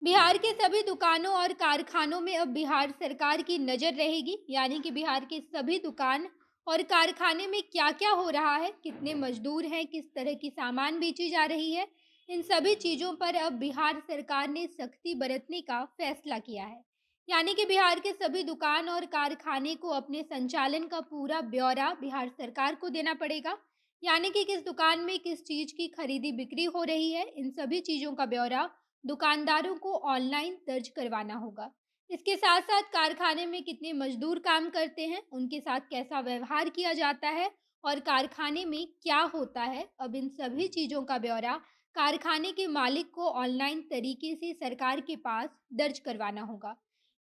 बिहार के सभी दुकानों और कारखानों में अब बिहार सरकार की नज़र रहेगी। यानी कि बिहार के सभी दुकान और कारखाने में क्या-क्या हो रहा है, कितने मजदूर हैं, किस तरह की सामान बेची जा रही है, इन सभी चीज़ों पर अब बिहार सरकार ने सख्ती बरतने का फैसला किया है। यानी कि बिहार के सभी दुकान और कारखाने को अपने संचालन का पूरा ब्यौरा बिहार सरकार को देना पड़ेगा। यानी कि किस दुकान में किस चीज़ की खरीदी बिक्री हो रही है, इन सभी चीज़ों का ब्यौरा दुकानदारों को ऑनलाइन दर्ज करवाना होगा। इसके साथ-साथ कारखाने में कितने मज़दूर काम करते हैं, उनके साथ कैसा व्यवहार किया जाता है और कारखाने में क्या होता है, अब इन सभी चीज़ों का ब्यौरा कारखाने के मालिक को ऑनलाइन तरीके से सरकार के पास दर्ज करवाना होगा।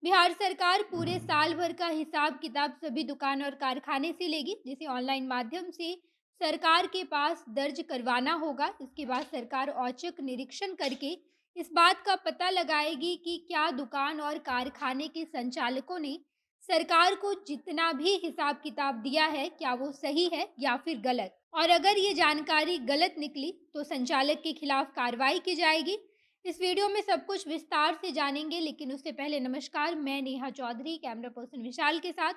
बिहार सरकार पूरे साल भर का हिसाब-किताब सभी दुकान और कारखाने से लेगी, जिसे ऑनलाइन माध्यम से सरकार के पास दर्ज करवाना होगा। इसके बाद सरकार औचक निरीक्षण करके इस बात का पता लगाएगी कि क्या दुकान और कारखाने के संचालकों ने सरकार को जितना भी हिसाब किताब दिया है, क्या वो सही है या फिर गलत। और अगर ये जानकारी गलत निकली तो संचालक के खिलाफ कार्रवाई की जाएगी। इस वीडियो में सब कुछ विस्तार से जानेंगे, लेकिन उससे पहले नमस्कार, मैं नेहा चौधरी कैमरा पर्सन विशाल के साथ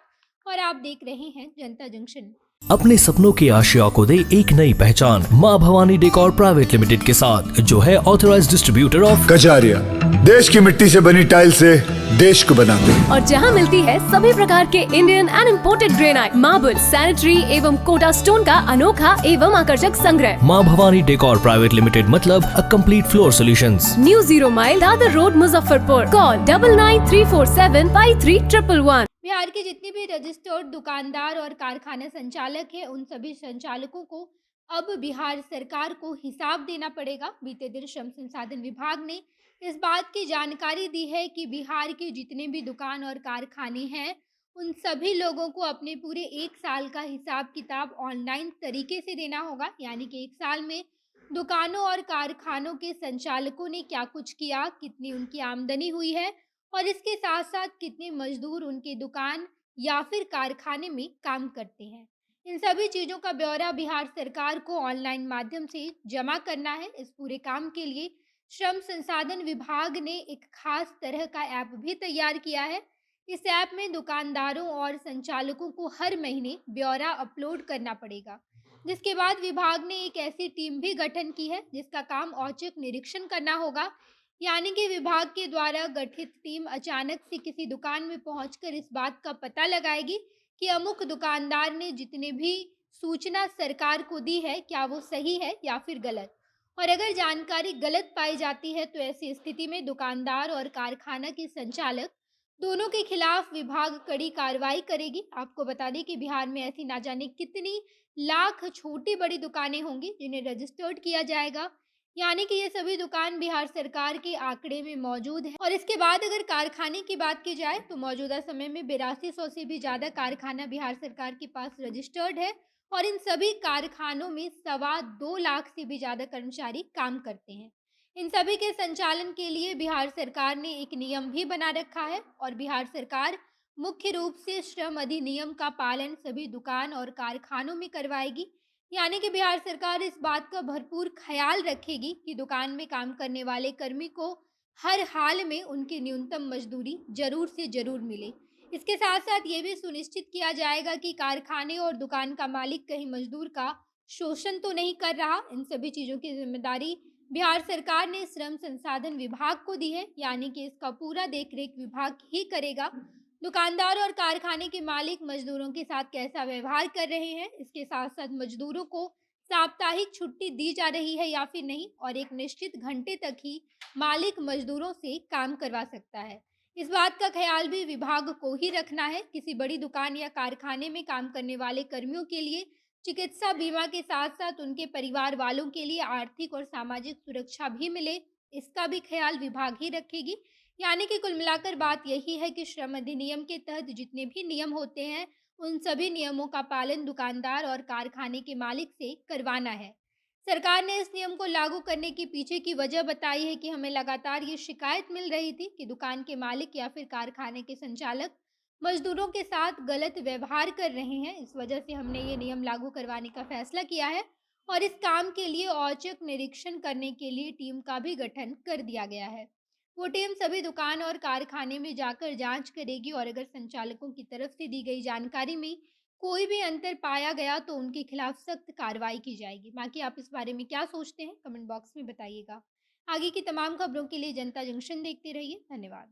और आप देख रहे हैं जनता जंक्शन। अपने सपनों की आशिया को दे एक नई पहचान माँ भवानी डेकोर प्राइवेट लिमिटेड के साथ, जो है ऑथराइज्ड डिस्ट्रीब्यूटर ऑफ कजारिया। देश की मिट्टी से बनी टाइल से देश को बनाते हैं। और जहां मिलती है सभी प्रकार के Indian and imported granite, marble, sanitary एवं कोटा स्टोन का अनोखा एवं आकर्षक संग्रह। माँ भवानी डेकोर प्राइवेट लिमिटेड मतलब a complete floor solutions. New 0 mile Dadar road, Muzaffarpur. Call 9934753111। Bihar के जितने भी रजिस्टर्ड दुकानदार और कारखाना संचालक हैं, उन सभी संचालकों को अब बिहार सरकार को हिसाब देना पड़ेगा। बीते दिन श्रम संसाधन विभाग ने इस बात की जानकारी दी है कि बिहार के जितने भी दुकान और कारखाने हैं, उन सभी लोगों को अपने पूरे एक साल का हिसाब किताब ऑनलाइन तरीके से देना होगा। यानी कि एक साल में दुकानों और कारखानों के संचालकों ने क्या कुछ किया, कितनी उनकी आमदनी हुई है और इसके साथ साथ कितने मजदूर उनके दुकान या फिर कारखाने में काम करते हैं। इन सभी चीज़ों का ब्यौरा बिहार सरकार को ऑनलाइन माध्यम से जमा करना है। इस पूरे काम के लिए श्रम संसाधन विभाग ने एक खास तरह का ऐप भी तैयार किया है। इस ऐप में दुकानदारों और संचालकों को हर महीने ब्यौरा अपलोड करना पड़ेगा, जिसके बाद विभाग ने एक ऐसी टीम भी गठन की है जिसका काम औचक निरीक्षण करना होगा। यानी कि विभाग के द्वारा गठित टीम अचानक से किसी दुकान में पहुंचकर इस बात का पता लगाएगी कि अमुक दुकानदार ने जितने भी सूचना सरकार को दी है, क्या वो सही है या फिर गलत। और अगर जानकारी गलत पाई जाती है तो ऐसी स्थिति में दुकानदार और कारखाना के संचालक दोनों के खिलाफ विभाग कड़ी कार्रवाई करेगी। आपको बता दें कि बिहार में ऐसी ना जाने कितनी लाख छोटी बड़ी दुकानें होंगी जिन्हें रजिस्टर्ड किया जाएगा। यानी कि ये सभी दुकान बिहार सरकार के आंकड़े में मौजूद है। और इसके बाद अगर कारखाने की बात की जाए तो मौजूदा समय में 8200 से भी ज़्यादा कारखाना बिहार सरकार के पास रजिस्टर्ड है और इन सभी कारखानों में 2.25 लाख से भी ज़्यादा कर्मचारी काम करते हैं। इन सभी के संचालन के लिए बिहार सरकार ने एक नियम भी बना रखा है और बिहार सरकार मुख्य रूप से श्रम अधिनियम का पालन सभी दुकान और कारखानों में करवाएगी। यानी कि बिहार सरकार इस बात का भरपूर ख्याल रखेगी कि दुकान में काम करने वाले कर्मी को हर हाल में उनकी न्यूनतम मजदूरी जरूर से जरूर मिले। इसके साथ साथ ये भी सुनिश्चित किया जाएगा कि कारखाने और दुकान का मालिक कहीं मजदूर का शोषण तो नहीं कर रहा। इन सभी चीज़ों की जिम्मेदारी बिहार सरकार ने श्रम संसाधन विभाग को दी है। यानी कि इसका पूरा देखरेख विभाग ही करेगा। दुकानदार और कारखाने के मालिक मजदूरों के साथ कैसा व्यवहार कर रहे हैं, इसके साथ साथ मजदूरों को साप्ताहिक छुट्टी दी जा रही है या फिर नहीं, और एक निश्चित घंटे तक ही मालिक मजदूरों से काम करवा सकता है। इस बात का ख्याल भी विभाग को ही रखना है। किसी बड़ी दुकान या कारखाने में काम करने वाले कर्मियों के लिए चिकित्सा बीमा के साथ साथ उनके परिवार वालों के लिए आर्थिक और सामाजिक सुरक्षा भी मिले, इसका भी ख्याल विभाग ही रखेगी। यानी कि कुल मिलाकर बात यही है कि श्रम अधिनियम के तहत जितने भी नियम होते हैं, उन सभी नियमों का पालन दुकानदार और कारखाने के मालिक से करवाना है। सरकार ने इस नियम को लागू करने के पीछे की वजह बताई है कि हमें लगातार ये शिकायत मिल रही थी कि दुकान के मालिक या फिर कारखाने के संचालक मजदूरों के साथ गलत व्यवहार कर रहे हैं। इस वजह से हमने ये नियम लागू करवाने का फैसला किया है और इस काम के लिए औचक निरीक्षण करने के लिए टीम का भी गठन कर दिया गया है। वो टीम सभी दुकान और कारखाने में जाकर जांच करेगी और अगर संचालकों की तरफ से दी गई जानकारी में कोई भी अंतर पाया गया तो उनके खिलाफ सख्त कार्रवाई की जाएगी। बाकी आप इस बारे में क्या सोचते हैं, कमेंट बॉक्स में बताइएगा। आगे की तमाम खबरों के लिए जनता जंक्शन देखते रहिए। धन्यवाद।